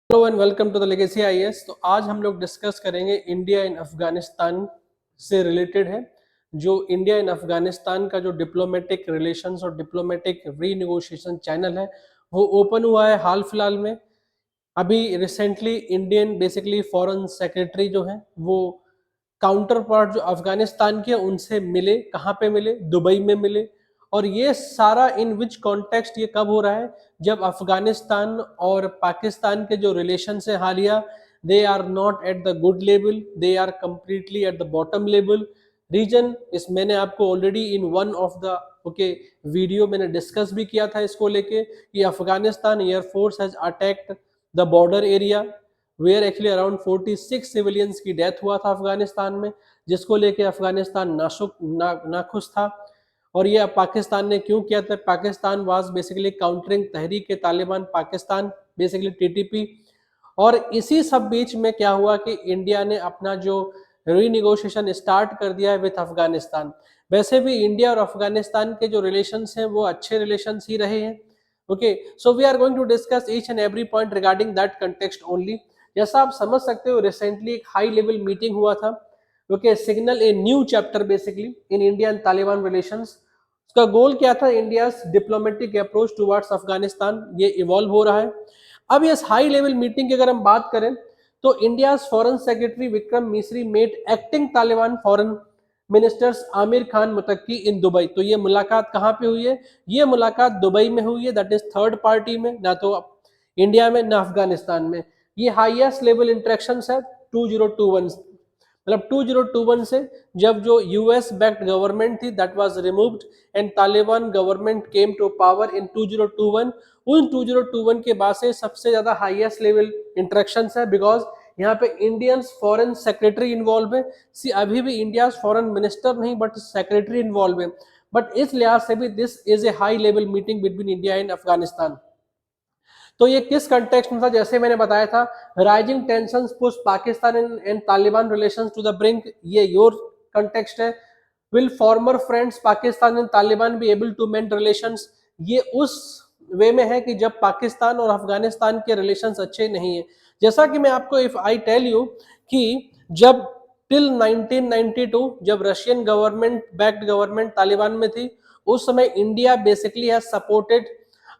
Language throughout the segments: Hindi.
Hello and welcome to the Legacy IAS. तो आज हम लोग डिस्कस करेंगे इंडिया इन अफगानिस्तान से रिलेटेड है। जो इंडिया इन अफगानिस्तान का जो डिप्लोमेटिक रिलेशंस और डिप्लोमेटिक रीनेगोशिएशन चैनल है वो ओपन हुआ है हाल फिलहाल में। अभी recently Indian basically foreign secretary जो है वो काउंटर पार्ट जो अफगानिस्तान के उनसे मिले। कहाँ पे मिले? दुबई में मिले। और ये सारा इन विच कॉन्टेक्स्ट ये कब हो रहा है? जब अफगानिस्तान और पाकिस्तान के जो रिलेशन है हालिया, they are not at the good level, they are completely at the bottom level reason. इस मैंने आपको already in one of the video मैंने डिस्कस भी किया था इसको लेके कि Afghanistan air force has attacked the border area where actually around 46 civilians की डेथ हुआ था अफगानिस्तान में, जिसको लेके अफगानिस्तान नाखुश था। और ये पाकिस्तान ने क्यों किया था? Pakistan was basically countering Tehreek Taliban Pakistan, basically TTP. और इसी सब बीच में क्या हुआ कि इंडिया ने अपना जो रीनिगोशिएशन स्टार्ट कर दिया है विथ अफगानिस्तान। वैसे भी इंडिया और अफगानिस्तान के जो रिलेशंस हैं वो अच्छे रिलेशंस ही रहे हैं। Okay, so we are going to discuss each and every point regarding that context only. जैसा आप समझ सकते हो, रिसेंटली एक हाई लेवल मीटिंग हुआ था। Okay, signal a new chapter basically in India and Taliban relations. उसका गोल क्या था? India diplomatic approach towards Afghanistan ये इवॉल्व हो रहा है। अब इस हाई लेवल मीटिंग की अगर हम बात करें तो India foreign secretary Vikram Misri met acting Taliban foreign ministers Amir Khan Muttaqi in Dubai. तो ये मुलाकात कहाँ पे हुई है? ये मुलाकात दुबई में हुई है, दैट इज थर्ड पार्टी में, ना तो इंडिया में ना अफगानिस्तान में। ये हाईएस्ट लेवल इंटरेक्शन है 2021, मतलब 2021 से जब जो यूएस बैक्ड गवर्नमेंट थी that was removed and Taliban government came to power in 2021। उन 2021 के बाद से सबसे ज्यादा हाईएस्ट लेवल इंटरेक्शंस है, बिकॉज यहाँ पे इंडियन फॉरेन सेक्रेटरी इन्वॉल्व है। सी अभी भी इंडिया फॉरेन मिनिस्टर नहीं बट सेक्रेटरी इन्वॉल्व है। बट इस लिहाज से भी this is a high level meeting between India and Afghanistan. तो ये किस कंटेक्स्ट में था? जैसे मैंने बताया था, rising tensions push Pakistan and Taliban relations to the brink, ये योर कंटेक्स्ट है। Will former friends Pakistan and Taliban be able to mend relations, ये उस वे में है कि जब पाकिस्तान और अफगानिस्तान के रिलेशंस अच्छे नहीं है। जैसा कि मैं आपको इफ आई टेल यू कि जब टिल 1992 जब Russian government backed government Taliban में थी, उस समय India basically has supported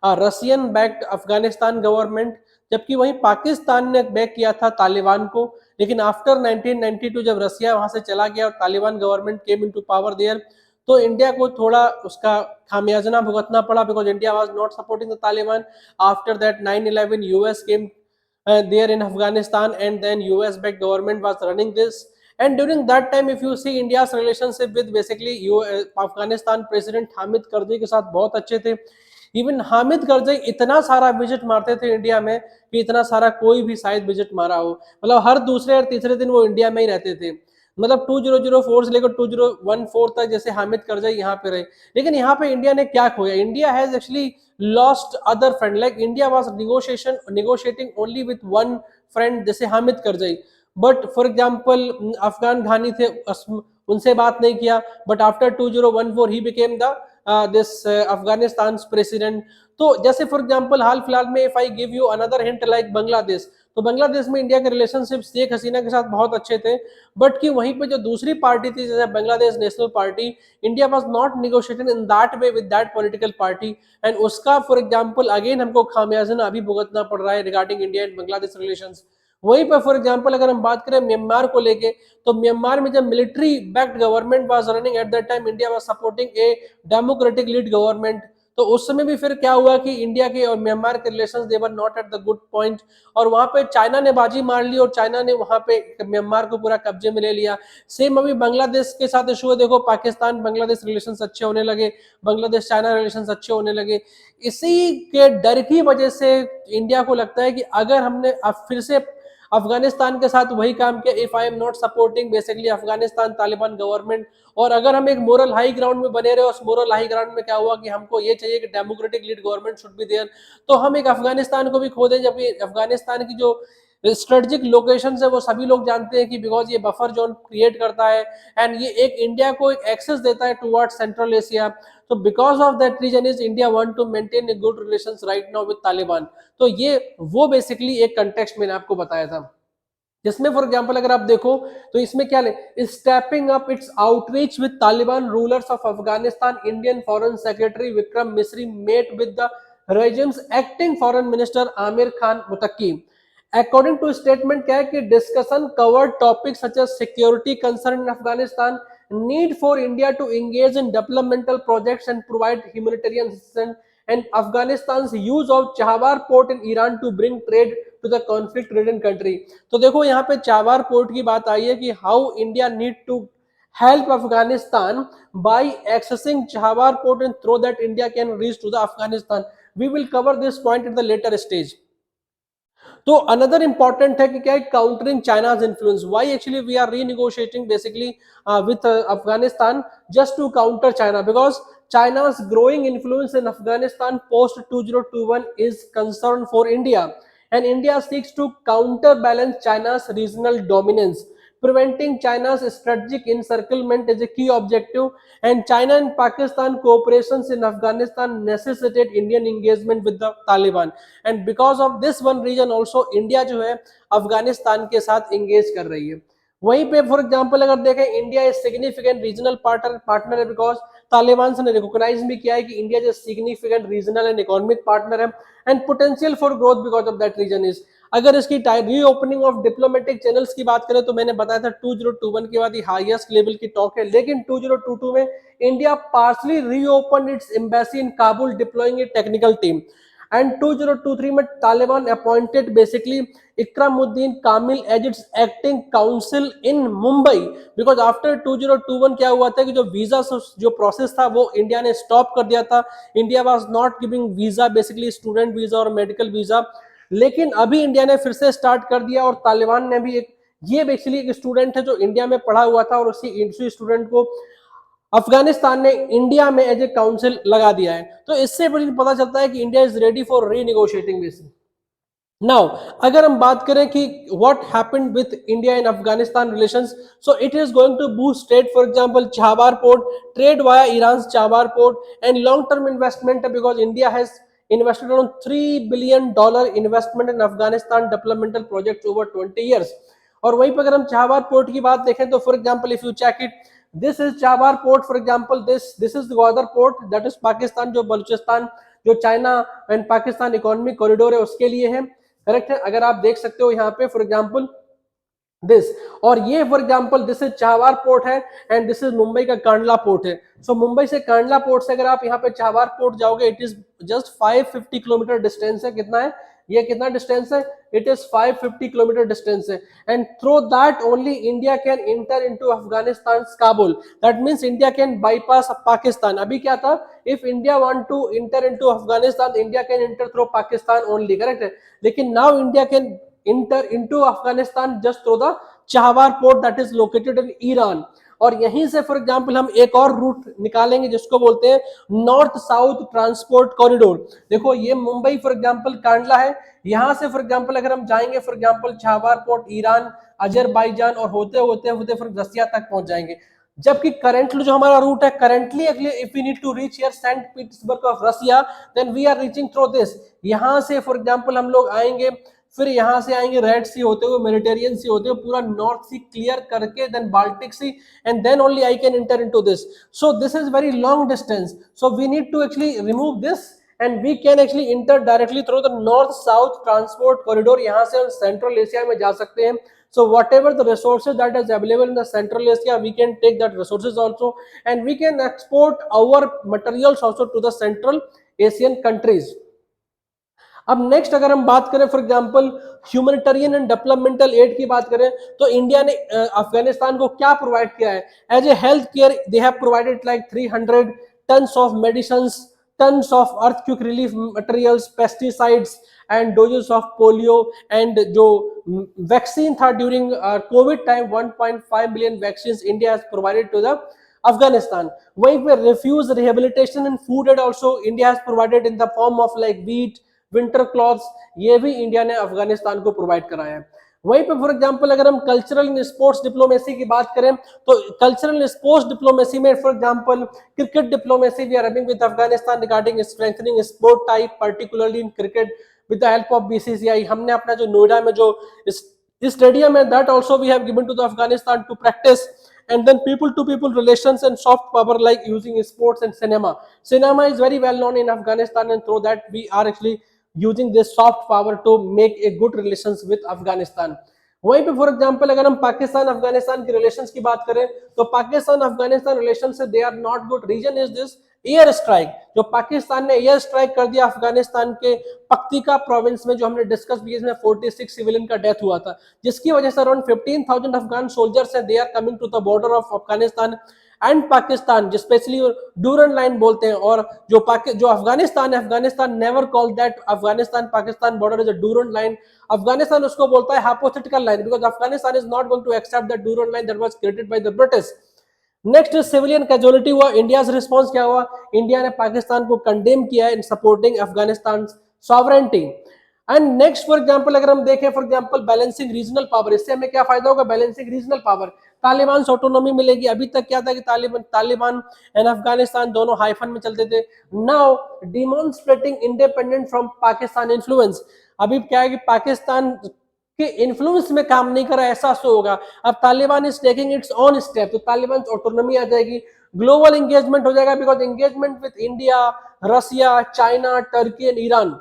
Russian backed Afghanistan government, जबकि वहीं पाकिस्तान ने बैक किया था तालिबान को। लेकिन आफ्टर 1992 जब रसिया वहां से चला गया और Taliban government came into power there, तो इंडिया को थोड़ा उसका खामियाजा भुगतना पड़ा, because India was not supporting the Taliban. After that 9/11 US came there in Afghanistan, and then US backed government was running this. And during that time if you see India's relationship with basically Afghanistan president Hamid Karzai के साथ बहुत अच्छे थे। इवन हामिद करजई इतना सारा विजिट मारते थे इंडिया में कि इतना सारा कोई भी शायद विजिट मारा हो, मतलब हर दूसरे और तीसरे दिन वो इंडिया में ही रहते थे। मतलब 2004 से लेकर 2014 तक जैसे हामिद करजई यहाँ पे रहे। लेकिन यहाँ पे इंडिया ने क्या खोया? India has actually lost other friend, like India was negotiating only with one friend जैसे Hamid Karzai. But for example Afghan घानी थे, उनसे बात नहीं किया। But after 2014 he became the this Afghanistan president. तो जैसे फॉर एग्जाम्पल हाल फिलहाल में if I give you another hint like Bangladesh, तो बांग्लादेश में इंडिया के रिलेशनशिप शेख हसीना के साथ बहुत अच्छे थे। बट कि वहीं पे जो दूसरी पार्टी थी जैसे Bangladesh national party, India was not negotiating in that way with that political party. And उसका फॉर एग्जाम्पल अगेन हमको खामियाजा अभी भुगतना पड़ रहा है regarding India and Bangladesh relations. वहीं पर फॉर एग्जाम्पल अगर हम बात करें म्यांमार को लेके, तो म्यांमार में जब military backed government was running at that time, India was supporting a democratic lead government. तो उस समय भी फिर क्या हुआ कि इंडिया के और म्यांमार के relations they were not at the good point, और वहां पे चाइना ने बाजी मार ली और चाइना ने वहां पे म्यांमार को पूरा कब्जे में ले लिया। सेम अभी बांग्लादेश के साथ इशू है, देखो पाकिस्तान बांग्लादेश रिलेशंस अच्छे होने लगे, बांग्लादेश चाइना रिलेशंस अच्छे होने लगे। इसी के डर की वजह से इंडिया को लगता है कि अगर हमने अब फिर से अफगानिस्तान के साथ वही काम किया, if I am not supporting basically Afghanistan Taliban government, और अगर हम एक मोरल हाई ग्राउंड में बने रहे, उस मोरल हाई ग्राउंड में क्या हुआ कि हमको ये चाहिए कि democratic lead government should be there, तो हम एक अफगानिस्तान को भी खो दें, जबकि अफगानिस्तान की जो स्ट्रेटेजिक लोकेशन है वो सभी लोग जानते हैं कि बिकॉज ये बफर जोन क्रिएट करता है एंड ये एक इंडिया को एक एक्सेस देता है टुवर्ड सेंट्रल एशिया। तो because of that reason is India want to maintain a good relations right now with Taliban. तो ये वो बेसिकली एक कंटेक्स्ट मैंने आपको बताया था, जिसमें फॉर एग्जांपल अगर आप देखो तो इसमें क्या stepping up its outreach with Taliban rulers of Afghanistan, Indian foreign secretary Vikram Misri met with the regimes acting foreign minister Amir Khan Muttaqi. According to statement क्या है कि discussion covered topics such as security concern in Afghanistan, need for India to engage in developmental projects and provide humanitarian assistance, and Afghanistan's use of Chahar port in Iran to bring trade to the conflict ridden country। तो देखो यहाँ पे चाबार पोर्ट की बात आई है कि how India need to help Afghanistan by accessing Chahar port and through that India can reach to the Afghanistan। We will cover this point at the later stage। तो अनदर इंपॉर्टेंट है कि क्या है countering China's influence, why actually we are renegotiating basically with Afghanistan just to counter China, because China's growing influence in Afghanistan post 2021 is concern for India, and India seeks to counterbalance China's regional dominance. Preventing China's strategic encirclement is a key objective, and China and Pakistan cooperations in Afghanistan necessitate Indian engagement with the Taliban, and because of this one region also India जो है अफगानिस्तान के साथ engage कर रही है। वहीं पे फॉर एग्जांपल अगर देखें India is significant regional partner है, बिकॉज तालिबान ने रिकॉग्नाइज भी किया है कि India is significant regional and economic partner है, and potential for growth because of that reason is. अगर इसकी रीओपनिंग ऑफ डिप्लोमेटिक चैनल्स की बात करें तो मैंने बताया था 2021 के बाद ही हाईएस्ट लेवल की टॉक है, लेकिन 2022 में India partially reopen its embassy in Kabul deploying a technical team, and 2023 में Taliban appointed basically Ikramuddin Kamil as its acting council in Mumbai, because after 2021 क्या हुआ था कि जो वीजा जो प्रोसेस था वो इंडिया ने स्टॉप कर दिया था। India was not giving visa basically student visa और मेडिकल वीजा, लेकिन अभी इंडिया ने फिर से स्टार्ट कर दिया और तालिबान ने भी एक, ये बेसिकली एक स्टूडेंट है जो इंडिया में पढ़ा हुआ था और उसी स्टूडेंट को अफगानिस्तान ने इंडिया में एज ए काउंसिल लगा दिया है। तो इससे पता चलता है कि India is ready for renegotiating this. Now अगर हम बात करें कि what happened with India in Afghanistan relations, so it is going to boost trade, for example Chabahar port trade via Iran Chabahar port and long term investment, because India has invested around $3 billion investment in Afghanistan developmental projects over 20 years। और वहीं पर अगर हम चाबार पोर्ट की बात देखें तो for example if you check it, this is Chabahar port, for example this is Gwadar port that is Pakistan, जो बलूचिस्तान जो China and Pakistan economic corridor है उसके लिए है, करेक्ट है। अगर आप देख सकते हो यहाँ पे फॉर एग्जांपल दिस, और ये for example this is Chabahar port है एंड दिस इज मुंबई का कांडला पोर्ट है। सो मुंबई से कांडला पोर्ट से अगर आप यहाँ पे चाबार पोर्ट जाओगे it is just 550 kilometre distance है। कितना है ये, कितना डिस्टेंस है, इट इज 550 किलोमीटर डिस्टेंस है, and through that only India can enter into Afghanistan Kabul, that means India can bypass Pakistan. अभी क्या था, if India want to enter into Afghanistan India can enter through Pakistan only, correct है, लेकिन now India can enter into Afghanistan just through the Chahar port that is located in Iran। और यहीं से फॉर एग्जांपल हम एक और रूट निकालेंगे जिसको बोलते हैं नॉर्थ साउथ ट्रांसपोर्ट कॉरिडोर। देखो ये मुंबई फॉर एग्जांपल कांडला है, यहां से फॉर एग्जांपल अगर हम जाएंगे for example Chabahar port Iran Azerbaijan और होते होते फिर रसिया तक पहुंच जाएंगे। जबकि करंटली जो हमारा रूट है currently if we need to reach here Saint Petersburg of Russia then we are reaching through this. यहां से फॉर एग्जांपल हम लोग आएंगे, फिर यहां से आएंगे रेड सी होते हुए मेडिटेरियन सी होते हुए पूरा नॉर्थ सी क्लियर करके then Baltic Sea, and then only I can enter into this. So this is very long distance, so we need to actually remove this and we can actually enter directly through the North South transport corridor. यहां से हम सेंट्रल एशिया में जा सकते हैं। So whatever the resources that is available in the Central Asia, we can take that resources also, and we can export our materials also to the Central Asian countries। अब नेक्स्ट अगर हम बात करें for example humanitarian and developmental aid की बात करें तो इंडिया ने अफगानिस्तान को क्या प्रोवाइड किया है, as a health care they have provided like 300 tons of medicines, tons of earthquake relief materials, pesticides and doses of polio, and जो वैक्सीन था during covid time 1.5 million vaccine India has provided to the Afghanistan. वहीं पे refuge rehabilitation and food aid also India has provided in the form of like wheat, winter clothes, ये भी इंडिया ने अफगानिस्तान को प्रोवाइड कराया है। वहीं पे फॉर एग्जांपल अगर हम कल्चरल एंड स्पोर्ट्स डिप्लोमेसी की बात करें तो कल्चरल स्पोर्ट्स डिप्लोमेसी में for example cricket diplomacy we are running with Afghanistan regarding strengthening sport type particularly in cricket with the help of BCCI. हमने अपना जो नोएडा में जो स्टेडियम है that also we have given to the Afghanistan to practice. And then people to people relations and soft power like using sports and cinema. Cinema is very well known in Afghanistan, and through that we are actually using this soft power to make a good relations with Afghanistan. वहीं पे फॉर एग्जांपल अगर हम पाकिस्तान अफगानिस्तान के रिलेशंस की बात करें तो पाकिस्तान अफगानिस्तान रिलेशन से they are not good. Reason is this air strike, जो पाकिस्तान ने एयर स्ट्राइक कर दिया अफगानिस्तान के पक्तिका प्रोविंस में, जो हमने डिस्कस भी इसमें 46 सिविलियन का डेथ हुआ था, जिसकी वजह से अराउंड 15,000 अफगान सोल्जर्स है they are coming to the border of Afghanistan and Pakistan, specially Durand line बोलते हैं। और जो अफगानिस्तान है, Afghanistan never call that Afghanistan Pakistan border is a Durand line. Afghanistan उसको बोलता है hypothetical line, because Afghanistan is not going to accept that Durand line that was created by the British. Next civilian casualty हुआ, इंडिया रिस्पॉन्स क्या हुआ? इंडिया ने पाकिस्तान को कंडेम किया इन supporting Afghanistan sovereignty. And next for example अगर हम देखें for example balancing regional power, इससे हमें क्या फायदा होगा? बैलेंसिंग रीजनल पावर, तालिबान से ऑटोनॉमी मिलेगी। अभी तक क्या था कि तालिबान एंड अफगानिस्तान दोनों हाइफन में चलते थे। Now demonstrating independent from Pakistan influence, अभी क्या है कि पाकिस्तान के इन्फ्लुएंस में काम नहीं करा, ऐसा सो होगा। अब Taliban is taking its own step, तो तालिबान ऑटोनॉमी आ जाएगी, ग्लोबल एंगेजमेंट हो जाएगा, because engagement with India, Russia, China, Turkey and Iran.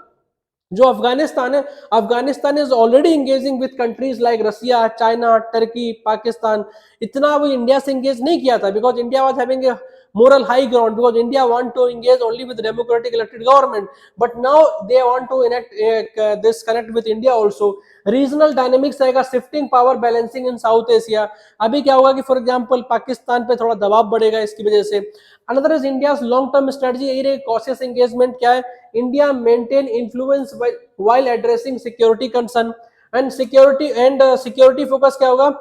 जो अफगानिस्तान है, Afghanistan is already engaging with countries like Russia, China, Turkey, Pakistan. इतना वो इंडिया से एंगेज नहीं किया था because India was having a moral high ground, because India want to engage only with democratic elected government, but now they want to enact this connect with India also. Regional dynamics आएगा, शिफ्टिंग पावर बैलेंसिंग इन साउथ एशिया। अभी क्या होगा कि फॉर एग्जांपल पाकिस्तान पे थोड़ा दबाव बढ़ेगा इसकी वजह से। Another is India's long term strategy, यही रही कॉशियस एंगेजमेंट। क्या है? India maintain influence while addressing security concern and security focus क्या होगा?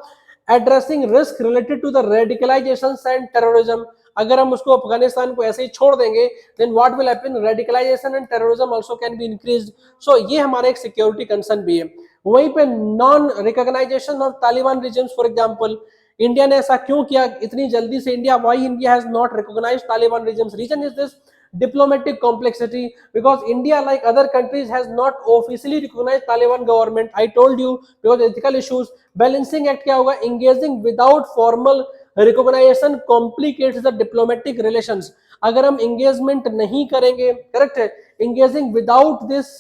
Addressing risk related to the radicalization and terrorism. अगर हम उसको अफगानिस्तान को ऐसे ही छोड़ देंगे then what will happen? Radicalization and terrorism also can be increased. So ये हमारा एक सिक्योरिटी कंसर्न भी है। वहीं पे non recognization of Taliban regions, for example India ने ऐसा क्यों किया इतनी जल्दी से? India has not recognised Taliban reasons. Reason is this diplomatic complexity, because India like other countries has not officially recognized Taliban government. I told you because ethical issues. Balancing act क्या होगा? Engaging without formal recognition complicates the diplomatic relations. अगर हम engagement नहीं करेंगे, correct है, engaging without this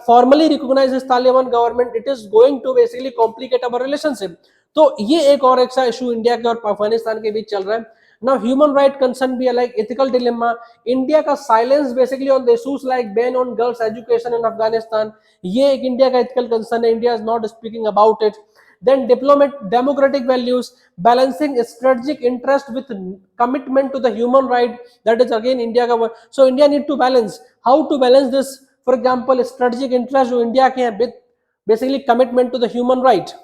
formally recognize this Taliban government, it is going to basically complicate our relationship. तो ये एक और ऐसा इशू इंडिया के और अफगानिस्तान के बीच चल रहा है। Now human right concern भी like ethical dilemma. इंडिया का silence basically on the issues like ban on girls education in Afghanistan, ये एक इंडिया का एथिकल कंसर्न है। India is not speaking about it. Then democratic values, balancing strategic interest with commitment to the human right, that is again India का work. So India need to balance. How to balance this? For example, strategic interest जो इंडिया के हैं with basically commitment to the human right.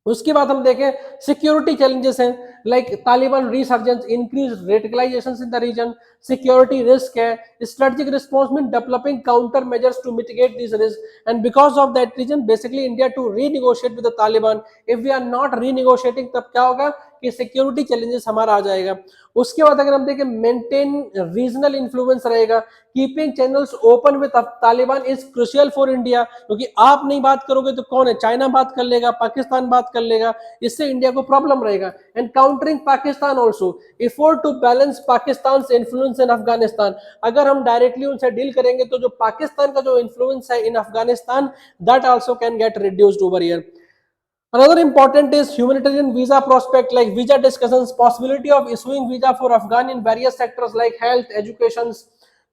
उसके बाद हम देखें सिक्योरिटी चैलेंजेस हैं like Taliban resurgence, increase radicalization in the region, security risk है, strategic response mean developing counter measures to mitigate this risk, and because of that reason basically India to renegotiate with the Taliban. If we are not renegotiating तब क्या होगा कि सिक्योरिटी चैलेंजेस हमारा आ जाएगा। उसके बाद अगर हम देखें मेंटेन रीजनल इन्फ्लुएंस रहेगा, keeping channels open with Taliban is crucial for India, क्योंकि आप नहीं बात करोगे तो कौन है? चाइना बात कर लेगा, पाकिस्तान बात कर लेगा, इससे इंडिया को प्रॉब्लम रहेगा। And countering Pakistan also, effort to balance Pakistan influence in Afghanistan. अगर हम डायरेक्टली उनसे डील करेंगे तो जो पाकिस्तान का जो इन्फ्लुएंस है in Afghanistan that also can get reduced over here. Another important is humanitarian visa prospect like visa discussions, possibility of issuing visa for Afghan in various sectors like health, education,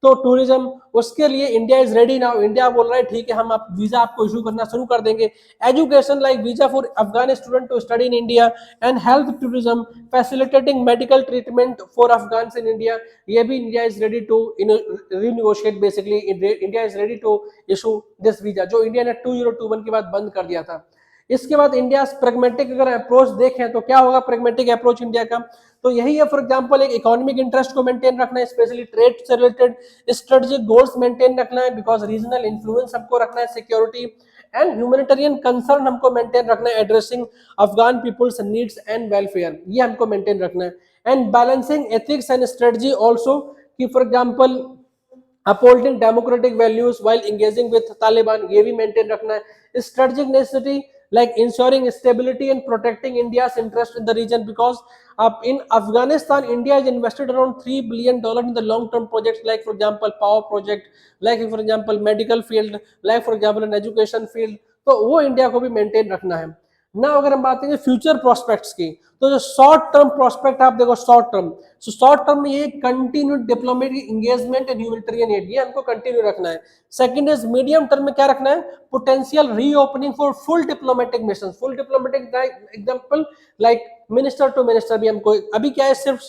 तो टूरिज्म, उसके लिए India is ready now. India बोल रहा है ठीक है हम आप वीजा आपको इशू करना शुरू कर देंगे। Education like visa for Afghan student to study in India, and health tourism facilitating medical treatment for Afghan in India, ये भी India is ready to renegotiate. Basically India is ready to issue this visa, जो इंडिया ने 2021 के बाद बंद कर दिया था। इसके बाद इंडिया प्रेगमेटिक अगर अप्रोच देखें तो क्या होगा प्रेगमेटिक अप्रोच इंडिया का, तो यही है फॉर एग्जांपल एक इकोनॉमिक इंटरेस्ट को मेंटेन रखना है, स्पेशली ट्रेड से रिलेटेड स्ट्रेटेजिक गोल्स मेंटेन रखना है, बिकॉज रीजनल इन्फ्लुएंस हमको रखना है, सिक्योरिटी एंड ह्यूमैनिटेरियन कंसर्न हमको मेंटेन रखना है, addressing Afghan people's needs and welfare, ये हमको मेंटेन रखना है, and balancing ethics and strategy also, कि for example upholding democratic values while engaging with Taliban, ये भी मेंटेन रखना है, strategic necessity like ensuring stability and protecting India's interest in the region, because in Afghanistan India has invested around $3 billion in the long term projects, like for example power project, like for example medical field, like for example in education field, तो वो इंडिया को भी मेंटेन रखना है ना। अगर हम बात करें फ्यूचर प्रोस्पेक्ट्स की, तो जो शॉर्ट टर्म प्रोस्पेक्ट आप देखो, शॉर्ट टर्म में ये continue diplomatic engagement and humanitarian add, ये हमको कंटिन्यू रखना है। सेकंड इज मीडियम टर्म में क्या रखना है, potential reopening for full diplomatic mission, full diplomatic example like minister to minister भी हमको, अभी क्या है सिर्फ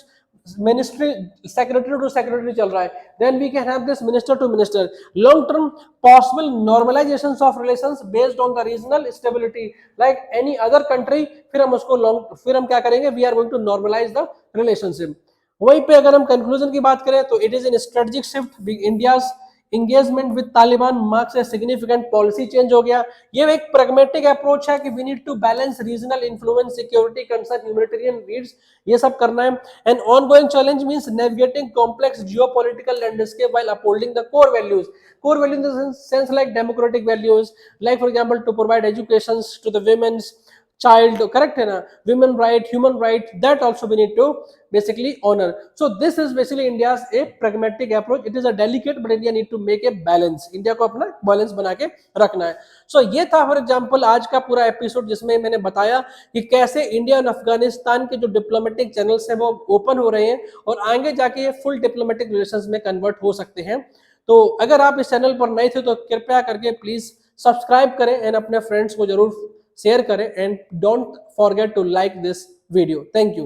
मिनिस्ट्री सेक्रेटरी टू सेक्रेटरी चल रहा है, then we can have this minister to minister. Long term possible normalisation of relations based on the regional stability like any other country, फिर हम उसको फिर हम क्या करेंगे, we are going to normalise the relationship. वहीं पे अगर हम कंक्लूजन की बात करें तो it is in strategic shift, India's engagement with Taliban marks a significant policy change हो गया। ये एक pragmatic approach है कि we need to balance regional influence, security concern, humanitarian needs, ये सब करना है। An ongoing challenge means navigating complex geopolitical landscape while upholding the core values in the sense like democratic values, like for example to provide education to the women's child, correct है ना, women right, human right, that also we need to basically honor. So this is basically India's a pragmatic approach. It is a delicate but India need to make a balance, India को अपना बैलेंस बना के रखना है। So ये था फॉर एग्जांपल आज का पूरा एपिसोड, जिसमें मैंने बताया कि कैसे इंडिया और अफगानिस्तान के जो डिप्लोमेटिक चैनल्स हैं वो ओपन हो रहे हैं और आगे जाके ये फुल डिप्लोमेटिक रिलेशंस में कन्वर्ट हो सकते हैं। तो अगर आप इस चैनल पर नए थे तो कृपया करके प्लीज सब्सक्राइब करें एंड अपने फ्रेंड्स को जरूर शेयर करें, and don't forget to like this video. Thank you.